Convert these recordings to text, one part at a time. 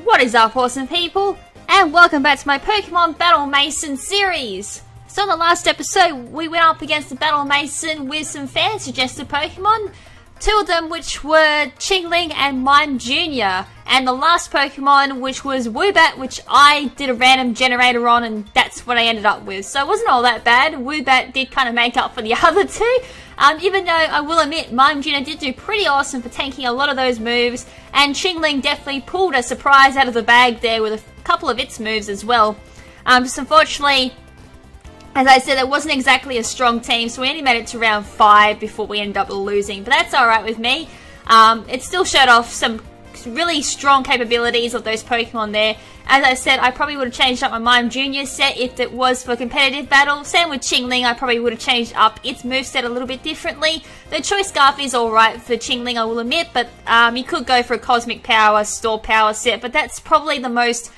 What is up, awesome people? And welcome back to my Pokemon Battle Mason series! So in the last episode, we went up against the Battle Mason with some fan-suggested Pokemon. Two of them which were Chingling and Mime Jr. And the last Pokemon which was Woobat, which I did a random generator on, and that's what I ended up with. So it wasn't all that bad. Woobat did kind of make up for the other two. Even though I will admit Mime Jr. did do pretty awesome for tanking a lot of those moves. And Chingling definitely pulled a surprise out of the bag there with a couple of its moves as well. Just unfortunately, as I said, it wasn't exactly a strong team, so we only made it to round 5 before we ended up losing. But that's alright with me. It still showed off some really strong capabilities of those Pokemon there. As I said, I probably would have changed up my Mime Jr. set if it was for competitive battle. Same with Chingling, I probably would have changed up its moveset a little bit differently. The Choice Scarf is alright for Chingling, I will admit, but you could go for a Cosmic Power, Store Power set, but that's probably the most,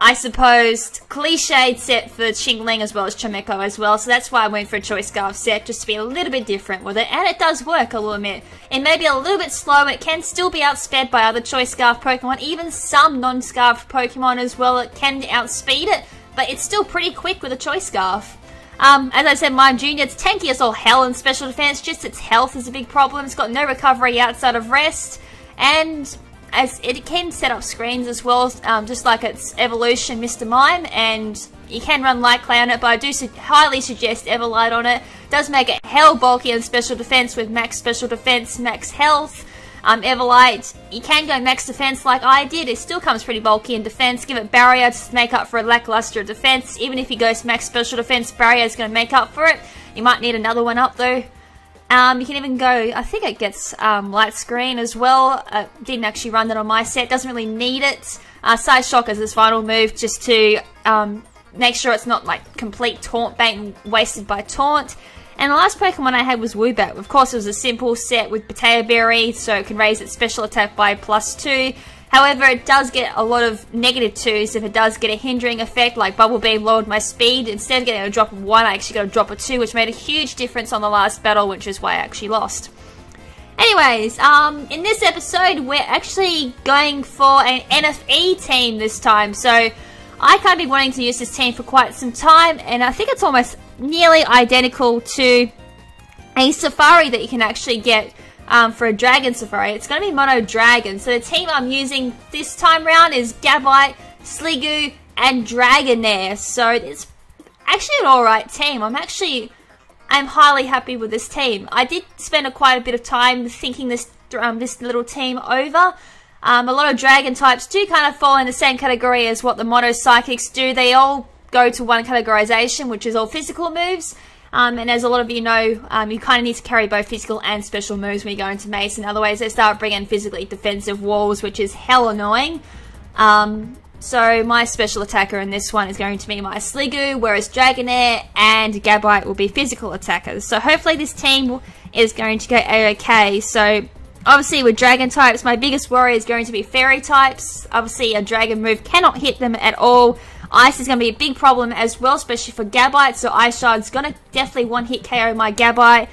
I suppose, cliched set for Chingling as well as Chimecho as well, so that's why I went for a Choice Scarf set, just to be a little bit different with it, and it does work, I will admit. It may be a little bit slow, it can still be outsped by other Choice Scarf Pokemon, even some non-Scarf Pokemon as well, it can outspeed it, but it's still pretty quick with a Choice Scarf. As I said, Mime Jr., it's tanky as all hell in special defense, just its health is a big problem, it's got no recovery outside of rest, and as it can set up screens as well, just like its evolution, Mr. Mime, and you can run Light Clay on it, but I do highly suggest Everlight on it. It does make it hell bulky in special defense with max special defense, max health. Everlight, you can go max defense like I did, it still comes pretty bulky in defense. Give it Barrier to make up for a lackluster defense. Even if you go max special defense, Barrier is going to make up for it. You might need another one up though. You can even go, I think it gets Light Screen as well. Didn't actually run that on my set, doesn't really need it. Side Shock as his final move just to make sure it's not like complete taunt bait and wasted by taunt. And the last Pokemon I had was Woobat. Of course it was a simple set with Potato Berry, so it can raise its special attack by +2. However, it does get a lot of -2s if it does get a hindering effect, like Bubble Beam lowered my speed. Instead of getting a drop of 1, I actually got a drop of 2, which made a huge difference on the last battle, which is why I actually lost. Anyways, in this episode, we're actually going for an NFE team this time. So, I kind of been wanting to use this team for quite some time, and I think it's almost nearly identical to a Safari that you can actually get for a Dragon Safari. It's going to be Mono Dragon. So the team I'm using this time round is Gabite, Sliggoo, and Dragonair. So it's actually an alright team. I'm highly happy with this team. I did spend quite a bit of time thinking this little team over. A lot of Dragon types do kind of fall in the same category as what the Mono Psychics do. They all go to one categorization, which is all physical moves. And as a lot of you know, you kind of need to carry both physical and special moves when you go into Mason. Otherwise, they start bringing physically defensive walls, which is hell annoying. So my special attacker in this one is going to be my Sliggoo, whereas Dragonair and Gabite will be physical attackers. So hopefully this team is going to go a-okay. So obviously with Dragon types, my biggest worry is going to be Fairy types. Obviously a Dragon move cannot hit them at all. Ice is going to be a big problem as well, especially for Gabite, so Ice Shard's going to definitely one-hit KO my Gabite.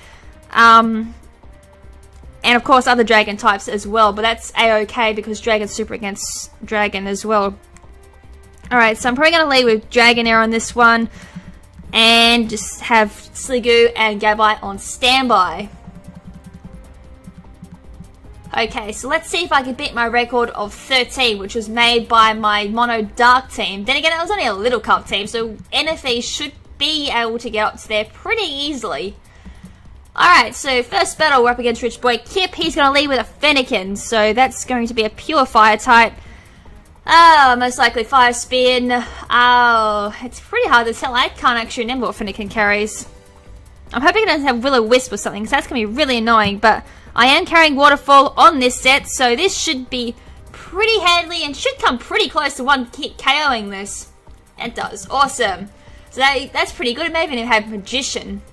And of course other Dragon types as well, but that's a-okay because Dragon's super against Dragon as well. Alright, so I'm probably going to lead with Dragonair on this one, and just have Sliggoo and Gabite on standby. Okay, so let's see if I can beat my record of 13, which was made by my Mono Dark team. Then again, it was only a Little Cup team, so NFE should be able to get up to there pretty easily. Alright, so first battle, we're up against Rich Boy Kip. He's going to lead with a Fennekin, so that's going to be a pure fire type. Most likely Fire Spin. Oh, it's pretty hard to tell. I can't actually remember what Fennekin carries. I'm hoping it doesn't have Will-O-Wisp or something, because that's going to be really annoying, but I am carrying Waterfall on this set, so this should be pretty handy and should come pretty close to one-hit KOing this. It does. Awesome. So that's pretty good. It may even have Magician.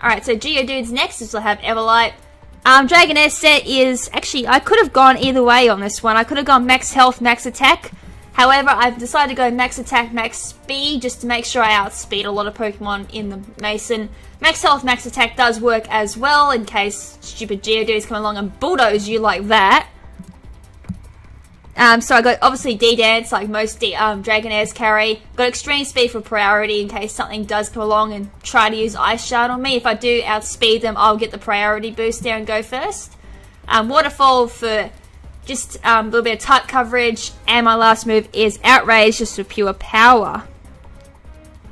Alright, so Geodude's next. This will have Everlight. Dragonair set is... Actually, I could have gone either way on this one. I could have gone max health, max attack. However, I've decided to go max attack, max speed, just to make sure I outspeed a lot of Pokemon in the Mason. Max health, max attack does work as well, in case stupid Geodudes come along and bulldoze you like that. So I got obviously D-Dance, like most Dragonairs carry. Got Extreme Speed for priority in case something does come along and try to use Ice Shard on me. If I do outspeed them, I'll get the priority boost there and go first. Waterfall for just a little bit of type coverage. And my last move is Outrage, just for pure power.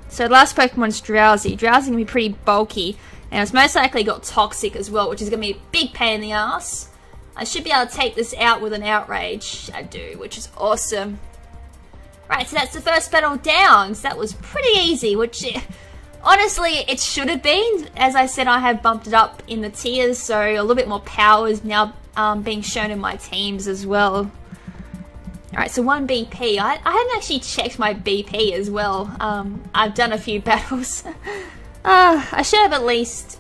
So the last Pokemon's Drowsy. Drowsy can be pretty bulky. And it's most likely got Toxic as well, which is going to be a big pain in the ass. I should be able to take this out with an Outrage. I do, which is awesome. Right, so that's the first battle down. So that was pretty easy, which honestly it should have been. As I said, I have bumped it up in the tiers, so a little bit more power is now being shown in my teams as well. Alright, so 1 BP. I hadn't actually checked my BP as well. I've done a few battles. I should have at least,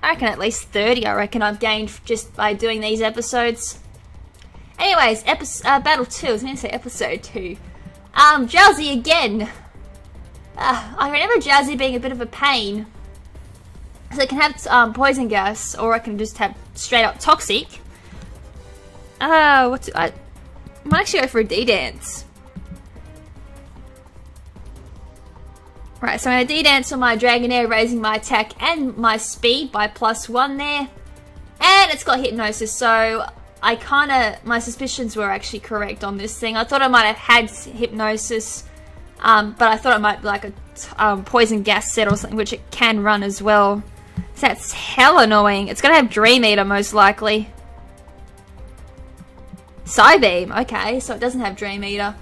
I reckon at least 30, I reckon I've gained just by doing these episodes. Anyways, battle 2, I was going to say episode 2. Drowsy again. I remember Drowsy being a bit of a pain. So it can have poison gas, or I can just have straight up Toxic. I might actually go for a D-Dance. Right, so I'm going to D-Dance on my Dragonair, raising my attack and my speed by +1 there. And it's got Hypnosis, so my suspicions were actually correct on this thing. I thought I might have had Hypnosis, but I thought it might be like a poison gas set or something, which it can run as well. So that's hell annoying. It's going to have Dream Eater most likely. Psybeam, okay, so it doesn't have Dream Eater.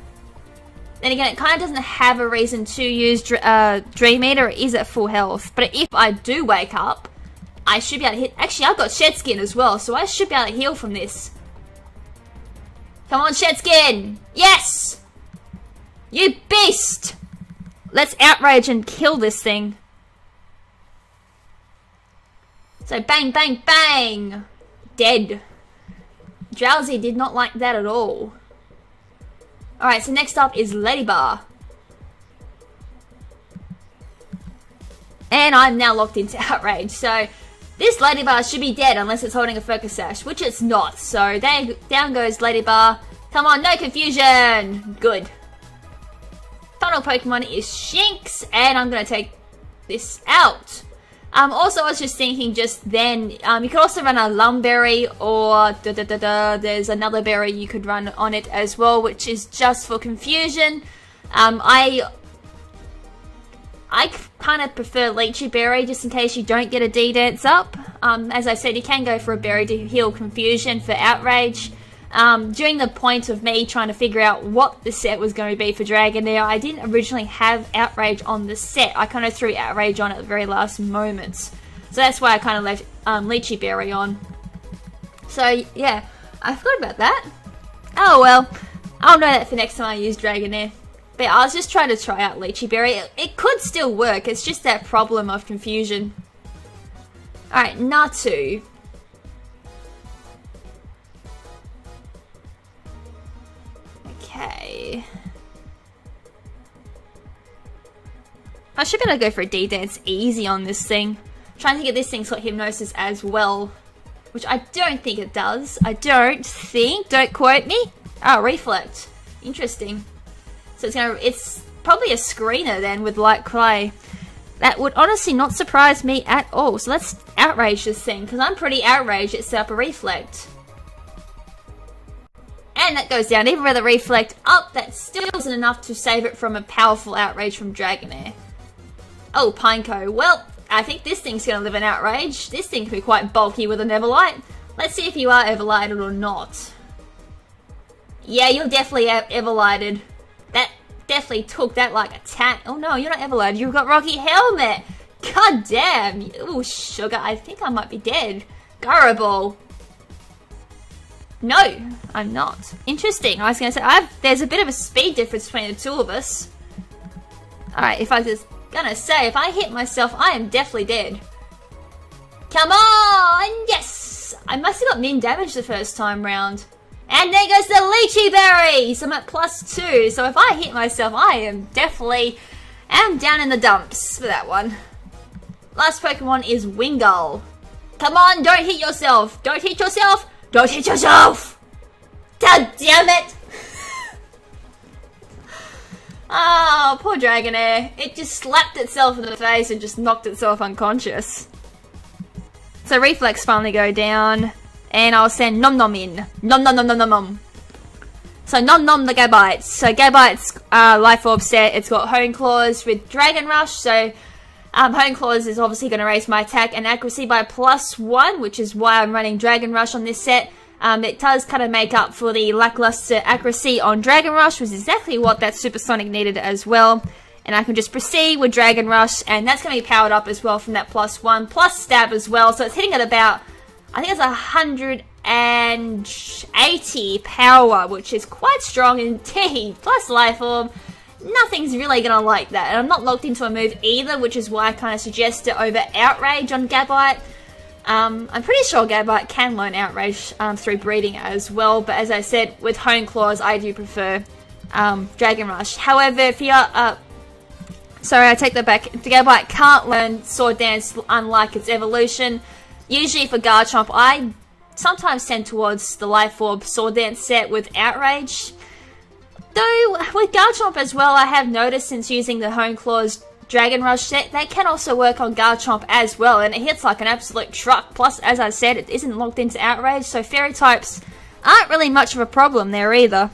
Then again, it kind of doesn't have a reason to use Dream Eater. It is at full health. But if I do wake up, I should be able to hit... Actually, I've got Shed Skin as well, so I should be able to heal from this. Come on, Shed Skin! Yes! You beast! Let's Outrage and kill this thing. So bang, bang, bang! Dead. Drowsy did not like that at all. Alright, so next up is Ladybar. And I'm now locked into Outrage. So this Ladybar should be dead unless it's holding a Focus Sash, which it's not. So down goes Ladybar. Come on, no confusion! Good. Final Pokemon is Shinx, and I'm going to take this out. Also, I was just thinking just then, you could also run a Lumberry, or there's another berry you could run on it as well, which is just for confusion. I kind of prefer Lychee Berry, just in case you don't get a D-Dance up. As I said, you can go for a berry to heal confusion for Outrage. During the point of me trying to figure out what the set was going to be for Dragonair, I didn't originally have Outrage on the set. I kind of threw Outrage on at the very last moment. So that's why I kind of left Lychee Berry on. So yeah, I forgot about that. Oh well, I'll know that for next time I use Dragonair. But I was just trying to try out Lychee Berry. It could still work, it's just that problem of confusion. Alright, Natu. Okay. I should be able to go for a D-Dance easy on this thing. I'm trying to get this thing's got Hypnosis as well, which I don't think it does. I don't think. Don't quote me. Oh, Reflect. Interesting. So it's probably a screener then with Light Clay. That would honestly not surprise me at all. So let's Outrage this thing, because I'm pretty outraged it set up a Reflect. And that goes down. Even with a Reflect up, that still isn't enough to save it from a powerful Outrage from Dragonair. Oh, Pineco. Well, I think this thing's going to live in Outrage. This thing can be quite bulky with an Everlight. Let's see if you are Everlighted or not. Yeah, you're definitely Everlighted. That definitely took that like a tat. Oh no, you're not Everlighted. You've got Rocky Helmet. God damn. Oh, sugar. I think I might be dead. Garable. No, I'm not. Interesting. I was going to say, there's a bit of a speed difference between the two of us. Alright, if I was going to say, if I hit myself, I am definitely dead. Come on! Yes! I must have got min damage the first time round. And there goes the Lychee Berry! So I'm at +2. So if I hit myself, I am definitely down in the dumps for that one. Last Pokemon is Wingull. Come on, don't hit yourself! Don't hit yourself! Don't hit yourself! God damn it! Oh, poor Dragonair. It just slapped itself in the face and just knocked itself unconscious. So reflex finally go down, and I'll send Nom Nom in. Nom Nom Nom Nom Nom Nom. So Nom Nom the Gabite. So Gabite's Life Orb set, it's got Hone Claws with Dragon Rush, so Hone Claws is obviously going to raise my attack and accuracy by +1, which is why I'm running Dragon Rush on this set. It does kind of make up for the lackluster accuracy on Dragon Rush, which is exactly what that Supersonic needed as well. And I can just proceed with Dragon Rush, and that's going to be powered up as well from that +1, plus Stab as well. So it's hitting at about, I think it's 180 power, which is quite strong indeed. Plus Life Orb, nothing's really going to like that. And I'm not locked into a move either, which is why I kind of suggest it over Outrage on Gabite. I'm pretty sure Gabite can learn Outrage through breeding as well, but as I said, with Hone Claws, I do prefer Dragon Rush. However, if you're... sorry, I take that back. The Gabite can't learn Sword Dance unlike its evolution. Usually for Garchomp, I sometimes tend towards the Life Orb Sword Dance set with Outrage. Though, with Garchomp as well, I have noticed since using the Hone Claws Dragon Rush set, they can also work on Garchomp as well, and it hits like an absolute truck. Plus, as I said, it isn't locked into Outrage, so Fairy types aren't really much of a problem there either.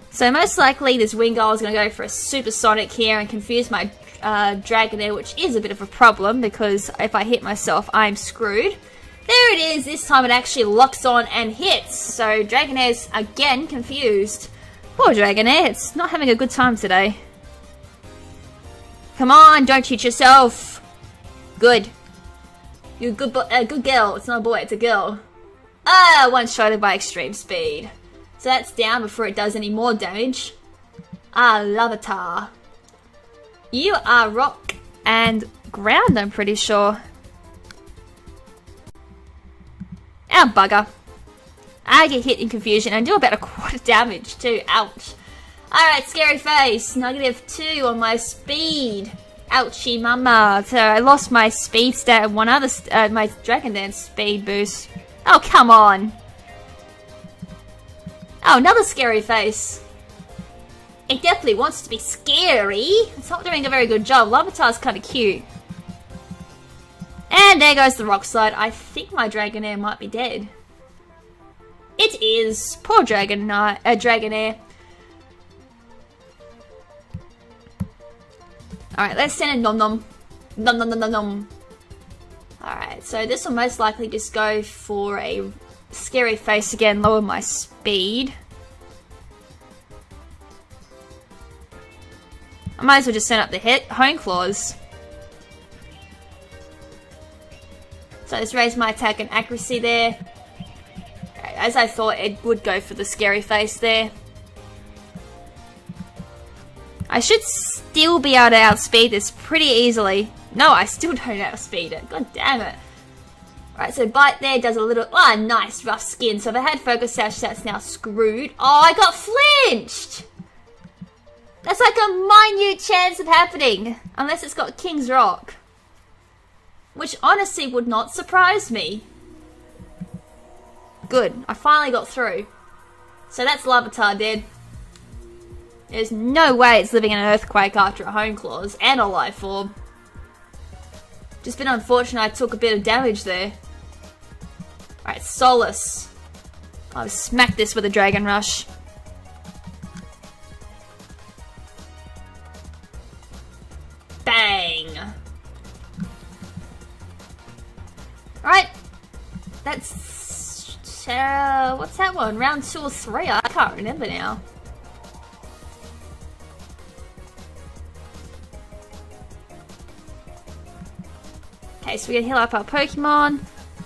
So most likely this Wingull is going to go for a Supersonic here and confuse my Dragonair, which is a bit of a problem because if I hit myself, I'm screwed. There it is, this time it actually locks on and hits. So Dragonair's again confused. Poor Dragonair, it's not having a good time today. Come on, don't cheat yourself. Good. You're a good girl. It's not a boy, it's a girl. Ah, one-shotted by extreme speed. So that's down before it does any more damage. Ah, Larvitar. You are rock and ground, I'm pretty sure. Ah, bugger. I get hit in confusion and do about a quarter damage too. Ouch. Alright, Scary Face. -2 on my speed. Ouchie mama. So I lost my speed stat and one other, my Dragon Dance speed boost. Oh, come on. Oh, another Scary Face. It definitely wants to be scary. It's not doing a very good job. Larvitar's kind of cute. And there goes the Rock Slide. I think my Dragonair might be dead. It is. Poor Dragonair. Alright, let's send a Nom Nom. Nom Nom Nom Nom Nom. Alright, so this will most likely just go for a Scary Face again, lower my speed. I might as well just send up the Hone Claws. So let's raise my attack and accuracy there. As I thought, it would go for the Scary Face there. I should still be able to outspeed this pretty easily. No, I still don't outspeed it. God damn it. Alright, so Bite there does a little... Ah, oh, nice, rough skin. So if I had Focus Sash, that's now screwed. Oh, I got flinched! That's like a minute chance of happening. Unless it's got King's Rock. Which honestly would not surprise me. Good, I finally got through. So that's Larvitar dead. There's no way it's living in an Earthquake after a Hone Claws and a Life Orb. Just been unfortunate I took a bit of damage there. Alright, Solace. I'll smack this with a Dragon Rush. Bang! Alright. That's... what's that one? Round 2 or 3? I can't remember now. Okay, so we're gonna heal up our Pokemon.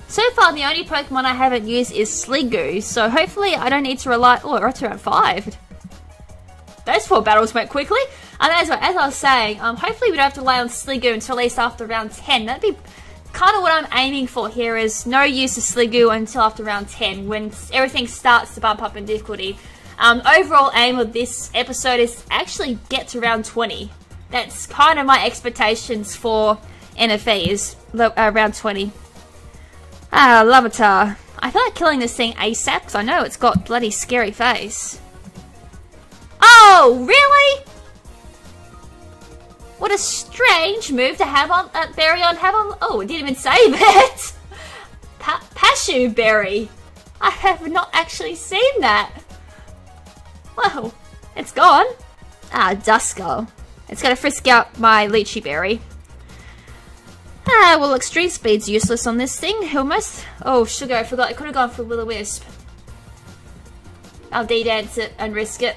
So far, the only Pokemon I haven't used is Sliggoo, so hopefully I don't need to rely... Oh, we're up to round 5. Those 4 battles went quickly. And as I was saying, hopefully we don't have to rely on Sliggoo until at least after round 10. That'd be kind of what I'm aiming for here, is no use of Sliggoo until after round 10, when everything starts to bump up in difficulty. Overall aim of this episode is actually get to round 20. That's kind of my expectations for NFE, is round 20. Ah, Larvitar. I feel like killing this thing ASAP because I know it's got bloody scary face. Oh, really? What a strange move to have on berry on have on. Oh, it didn't even save it. Pashu berry. I have not actually seen that. Well, it's gone. Ah, Duskull. It's gonna frisk out my lychee berry. Ah, well, extreme speed's useless on this thing, almost. Oh, sugar, I forgot. I could have gone for Will-O-Wisp. I'll D-dance it and risk it.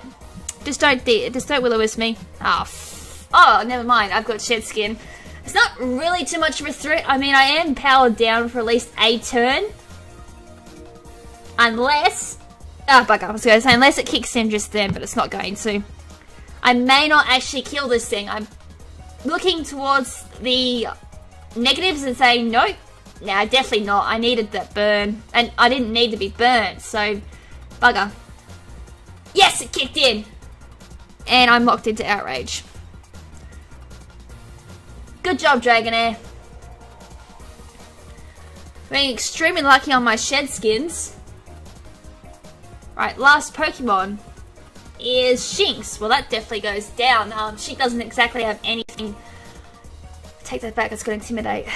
Just don't Will-O-Wisp me. Oh, never mind. I've got shed skin. It's not really too much of a threat. I mean, I am powered down for at least a turn. Unless... Oh, bugger. I was going to say, unless it kicks in just then, but it's not going to. I may not actually kill this thing. I'm looking towards the negatives and saying, nope. Nah, definitely not. I needed that burn. And I didn't need to be burnt, so... Bugger. Yes, it kicked in! And I'm locked into Outrage. Good job, Dragonair. Being extremely lucky on my shed skins. Right, last Pokemon is Shinx. Well, that definitely goes down. She doesn't exactly have anything. Take that back, it's going to Intimidate.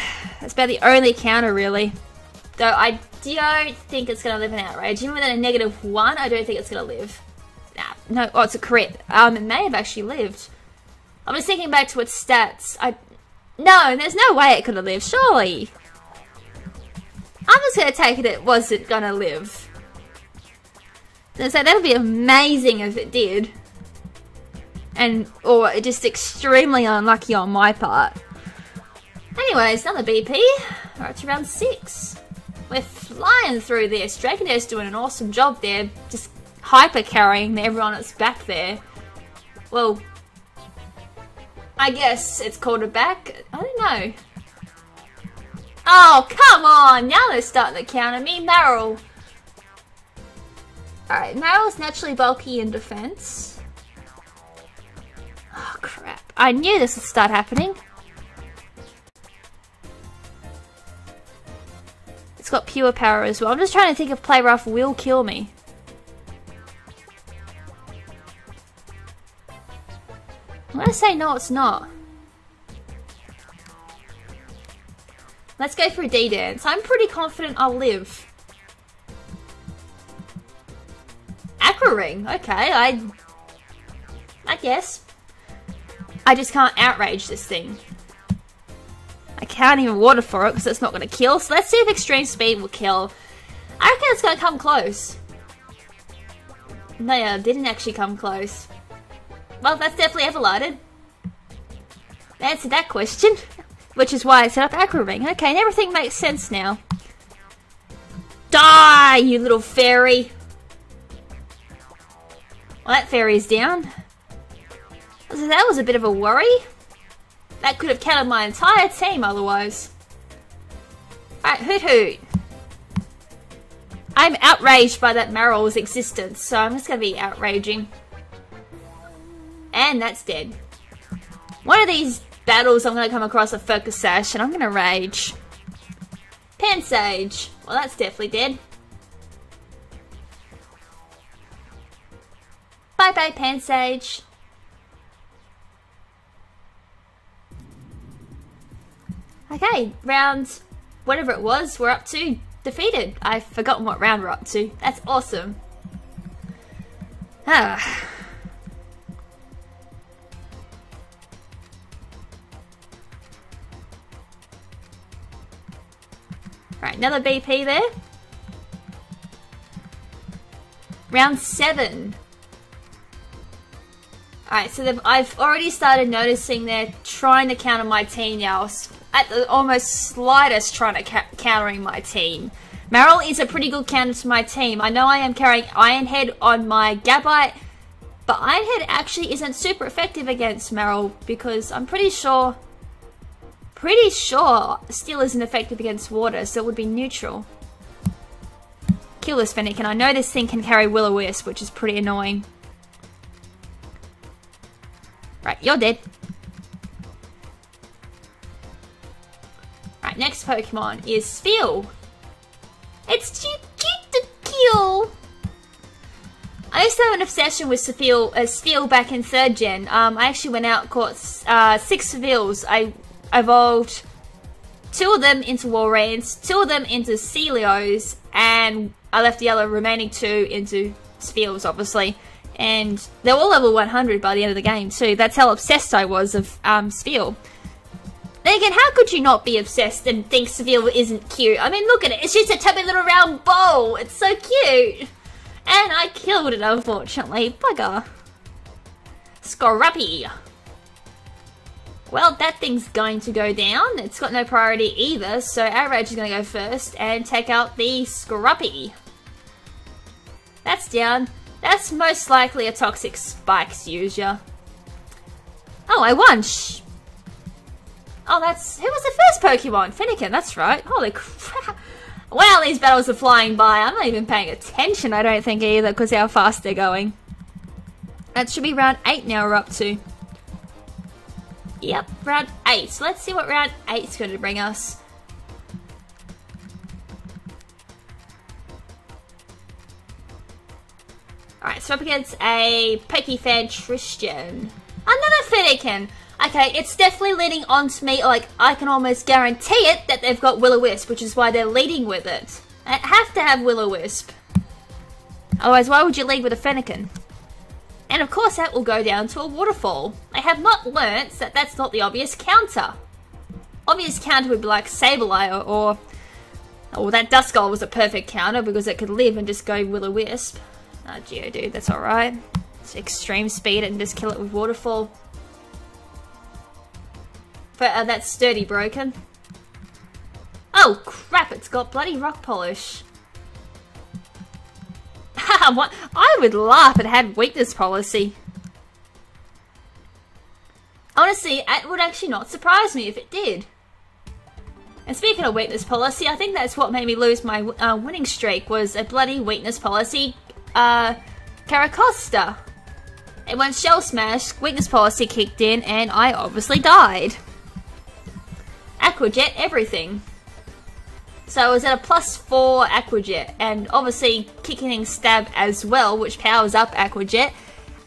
That's about the only counter, really. Though I don't think it's going to live in Outrage. Even with a -1, I don't think it's going to live. Nah, no, oh, it's a crit. It may have actually lived. I'm just thinking back to its stats. No, there's no way it could have lived, surely. I'm just going to take it wasn't going to live. So that would be amazing if it did. Or just extremely unlucky on my part. Anyways, another BP. Alright, to round 6. We're flying through this. Dragonair's doing an awesome job there. Just hyper carrying everyone that's back there. Well, I guess it's called a back. I don't know. Oh, come on! Now they're starting to counter me. Marill. Alright, Marill's naturally bulky in defense. Oh, crap. I knew this would start happening. It's got pure power as well. I'm just trying to think if Play Rough will kill me. I'm gonna say no, it's not. Let's go for a D-Dance. I'm pretty confident I'll live. Aqua Ring, okay, I guess. I just can't Outrage this thing. I can't even water for it because it's not going to kill. So let's see if Extreme Speed will kill. I reckon it's going to come close. No, yeah, it didn't actually come close. Well, that's definitely Everlighted. Answered that question. Which is why I set up Aqua Ring. Okay, and everything makes sense now. Die, you little fairy. Well, that fairy's down. So that was a bit of a worry. That could have countered my entire team otherwise. Alright, Hoot Hoot. I'm outraged by that Marill's existence, so I'm just going to be outraging. And that's dead. One of these battles I'm going to come across a Focus Sash and I'm going to rage. Pansage. Well, that's definitely dead. Bye bye, Pansage. Okay, round whatever it was, we're up to defeated. I've forgotten what round we're up to. That's awesome. Ah. Right, another BP there. Round 7. Alright, so I've already started noticing they're trying to counter my team now. At the almost slightest trying to countering my team. Marill is a pretty good counter to my team. I know I am carrying Ironhead on my Gabite, but Ironhead actually isn't super effective against Marill because I'm pretty sure Steel isn't effective against water, so it would be neutral. Kill this Fennec, and I know this thing can carry Will-O-Wisp, which is pretty annoying. Right, you're dead. Right, next Pokemon is Spheal. It's cute. I used to have an obsession with Spheal back in 3rd gen. I actually went out and caught 6 Spheals. I evolved 2 of them into Walreins, 2 of them into Celios, and I left the other remaining 2 into Spheals, obviously. And they're all level 100 by the end of the game too. That's how obsessed I was of Spheal. Then again, how could you not be obsessed and think Spheal isn't cute? I mean, look at it. It's just a tubby little round bowl. It's so cute. And I killed it, unfortunately. Bugger. Scrappy. Well, that thing's going to go down. It's got no priority either, so Outrage is going to go first and take out the Scrappy. That's down. That's most likely a Toxic Spikes user. Oh, I won! Shh. Oh, that's... Who was the first Pokemon? Fennekin, that's right. Holy crap. Wow, these battles are flying by. I'm not even paying attention, I don't think, either, because how fast they're going. That should be round 8 now we're up to. Yep, round 8. So let's see what round 8 is going to bring us. Alright, so up against a Pokefan Tristan. Another Fennekin! Okay, it's definitely leading on to me, like, I can almost guarantee it that they've got Will-O-Wisp, which is why they're leading with it. I have to have Will-O-Wisp. Otherwise, why would you lead with a Fennekin? And of course that will go down to a Waterfall. I have not learnt that that's not the obvious counter. Obvious counter would be like Sableye or that Duskull was a perfect counter because it could live and just go Will-O-Wisp. Ah, Geodude, that's alright. It's extreme speed and just kill it with Waterfall. But that's sturdy broken. Oh crap, it's got bloody rock polish. What? I would laugh if it had weakness policy. Honestly, it would actually not surprise me if it did. And speaking of weakness policy, I think that's what made me lose my winning streak, was a bloody weakness policy Caracosta. And when Shell Smash, weakness policy kicked in and I obviously died. Aquajet everything. So I was at a +4 Aquajet, and obviously kicking Stab as well, which powers up Aquajet.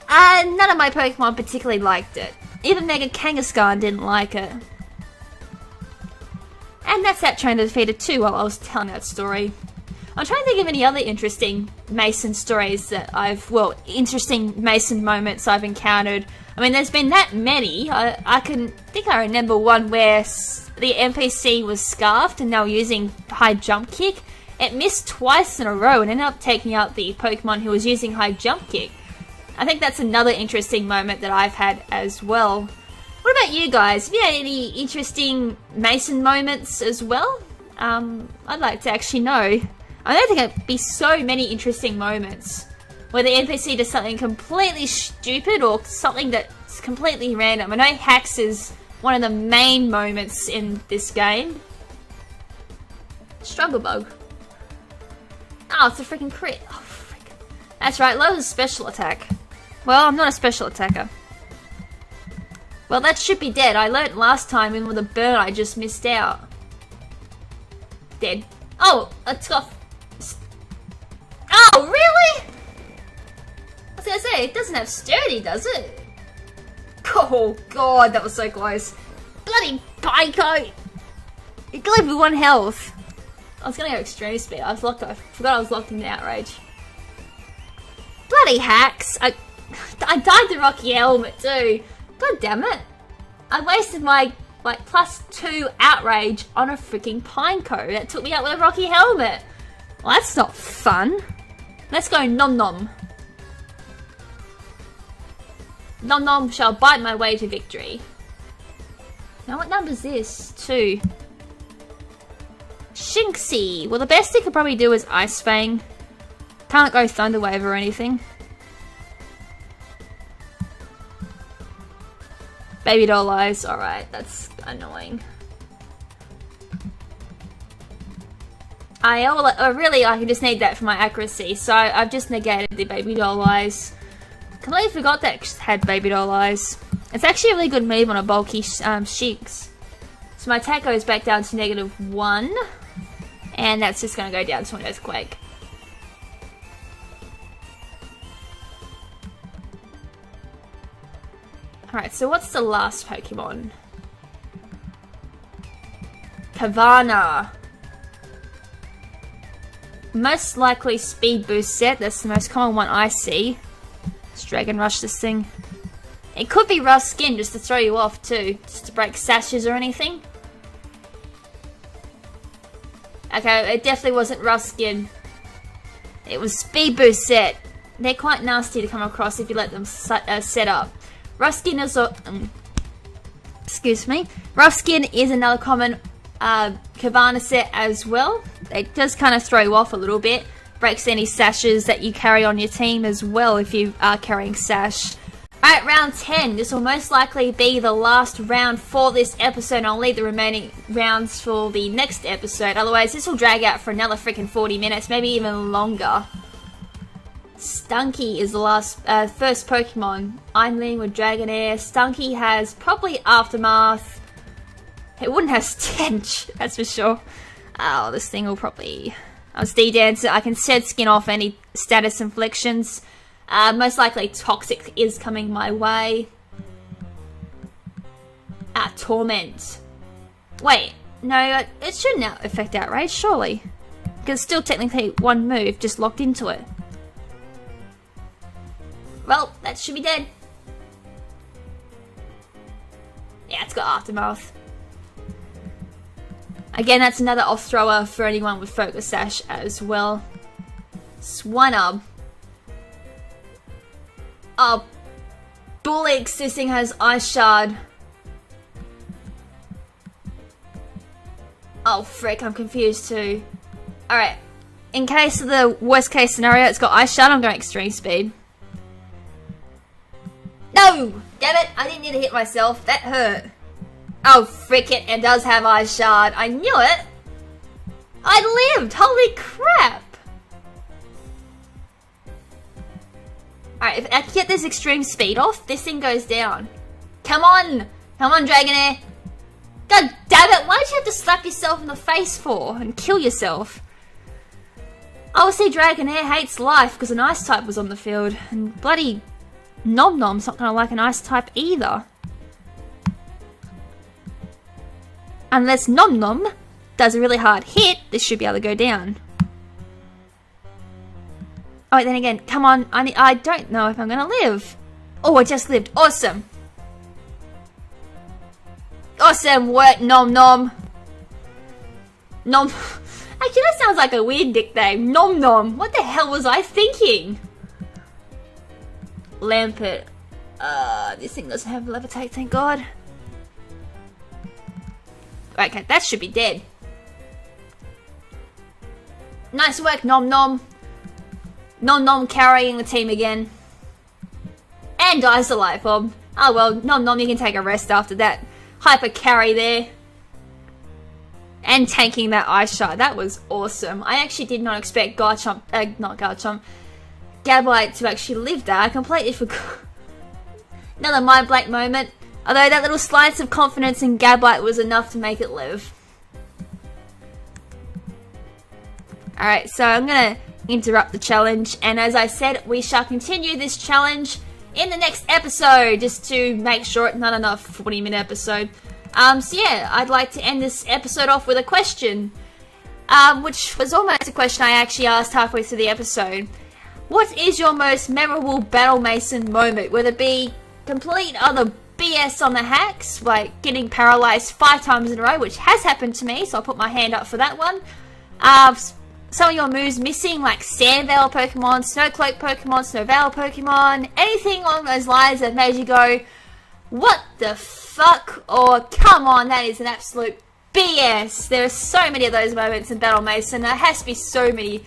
None of my Pokemon particularly liked it. Even Mega Kangaskhan didn't like it. And that's that trainer defeated too while I was telling that story. I'm trying to think of any other interesting Mason stories that interesting Mason moments I've encountered. I mean, there's been that many. I remember one where the NPC was scarfed and they were using high jump kick. It missed twice in a row and ended up taking out the Pokemon who was using high jump kick. I think that's another interesting moment that I've had as well. What about you guys? Have you had any interesting Mason moments as well? I'd like to actually know. I don't think it'd be so many interesting moments where the NPC does something completely stupid or something that's completely random. I know hacks is one of the main moments in this game. Struggle Bug. Oh, it's a freaking crit. Oh, frick. That's right, lowers special attack. Well, I'm not a special attacker. Well, that should be dead. I learnt last time in with a burn I just missed out. Dead. Oh, it's got... Oh, really? I was gonna say, it doesn't have sturdy, does it? Oh, God, that was so close. Bloody Pico! It got with 1 health. I was gonna go extreme speed. I forgot I was locked in the Outrage. Bloody hacks! I died to Rocky Helmet too. God damn it! I wasted my +2 Outrage on a freaking Pineco that took me out with a Rocky Helmet. Well, that's not fun. Let's go Nom Nom. Nom Nom shall bite my way to victory. Now what number is this? 2. Shinxie. Well, the best it could probably do is Ice Fang. Can't go Thunder Wave or anything. Baby doll eyes. Alright, that's annoying. I can just need that for my accuracy, so I've just negated the baby doll eyes. Completely forgot that it had baby doll eyes. It's actually a really good move on a bulky Shinx. So my attack goes back down to -1, and that's just going to go down to an Earthquake. Alright, so what's the last Pokemon? Kavana. Most likely Speed Boost set. That's the most common one I see. Let's Dragon Rush this thing. It could be Rough Skin just to throw you off too. Just to break sashes or anything. Okay, it definitely wasn't Rough Skin. It was Speed Boost set. They're quite nasty to come across if you let them set up. Rough Skin is excuse me. Rough Skin is another common Kavana set as well. It does kind of throw you off a little bit. Breaks any sashes that you carry on your team as well if you are carrying sash. Alright, round 10. This will most likely be the last round for this episode. I'll leave the remaining rounds for the next episode. Otherwise, this will drag out for another freaking 40 minutes, maybe even longer. Stunky is the first Pokemon. I'm leaning with Dragonair. Stunky has probably Aftermath. It wouldn't have Stench, that's for sure. Oh, this thing will probably... I'll D-Dancer. I can shed skin off any status inflictions. Most likely Toxic is coming my way. Torment. Wait, no, it shouldn't affect Outrage, surely. Because it's still technically one move, just locked into it. Well, that should be dead. Yeah, it's got Aftermath. Again, that's another off thrower for anyone with Focus Sash as well. Swinub. Oh, Bullix, this thing has Ice Shard. Oh frick, I'm confused too. Alright, in case of the worst case scenario, it's got Ice Shard, I'm going Extreme Speed. No! Damn it, I didn't need to hit myself, that hurt. Oh frick it does have Ice Shard, I knew it! I lived, holy crap! Alright, if I can get this Extreme Speed off, this thing goes down. Come on! Come on, Dragonair! God damn it, why did you have to slap yourself in the face for? And kill yourself? Obviously Dragonair hates life because an Ice type was on the field. And bloody Nom Nom's not gonna like an Ice type either. Unless Nom Nom does a really hard hit, this should be able to go down. Oh, wait, then again, come on, I don't know if I'm gonna live. Oh, I just lived, awesome. Awesome work, Nom Nom. Nom. Actually, that sounds like a weird nickname. Nom Nom. What the hell was I thinking? Lampert. This thing doesn't have levitate, thank God. Okay, that should be dead. Nice work, Nom Nom. Nom Nom carrying the team again. And dies the Light Bomb. Oh well, Nom Nom, you can take a rest after that hyper carry there. And tanking that Ice Shard. That was awesome. I actually did not expect Garchomp, not Garchomp, Gabite to actually live that. I completely forgot. Another mind blank moment. Although that little slice of confidence in Gabite was enough to make it live. Alright, so I'm gonna interrupt the challenge, and as I said, we shall continue this challenge in the next episode, just to make sure it's not enough 40-minute episode. So yeah, I'd like to end this episode off with a question, which was almost a question I actually asked halfway through the episode. What is your most memorable Battle Mason moment? Whether it be complete other BS on the hacks, like getting paralyzed 5 times in a row, which has happened to me, so I'll put my hand up for that one. Some of your moves missing, like Sandvale Pokemon, Snowcloak Pokemon, Snowvale Pokemon, anything along those lines that made you go, what the fuck? Or, come on, that is an absolute BS. There are so many of those moments in Battle Mason. There has to be so many,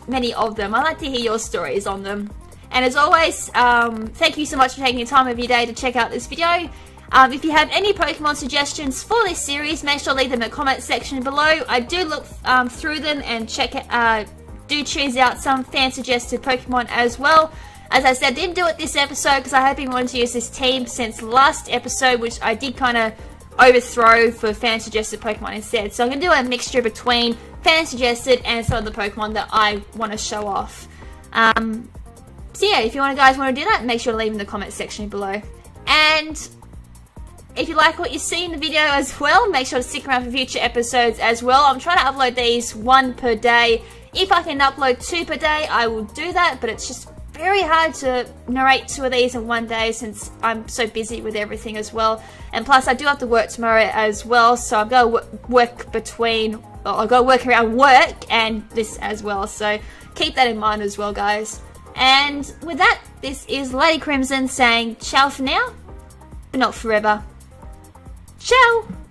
many of them. I'd like to hear your stories on them. And as always, thank you so much for taking the time of your day to check out this video. If you have any Pokemon suggestions for this series, make sure to leave them in the comment section below. I do look through them and do choose out some fan-suggested Pokemon as well. As I said, didn't do it this episode because I have been wanting to use this team since last episode, which I did kind of overthrow for fan-suggested Pokemon instead. So I'm going to do a mixture between fan-suggested and some of the Pokemon that I want to show off. So yeah, if you guys want to do that, make sure to leave in the comment section below. And if you like what you see in the video as well, make sure to stick around for future episodes as well. I'm trying to upload these 1 per day. If I can upload 2 per day, I will do that, but it's just very hard to narrate 2 of these in 1 day since I'm so busy with everything as well. And plus I do have to work tomorrow as well, so I've got to I've got to work around work and this as well, so keep that in mind as well, guys. And with that, this is Lady KrimZen saying ciao for now, but not forever. Ciao!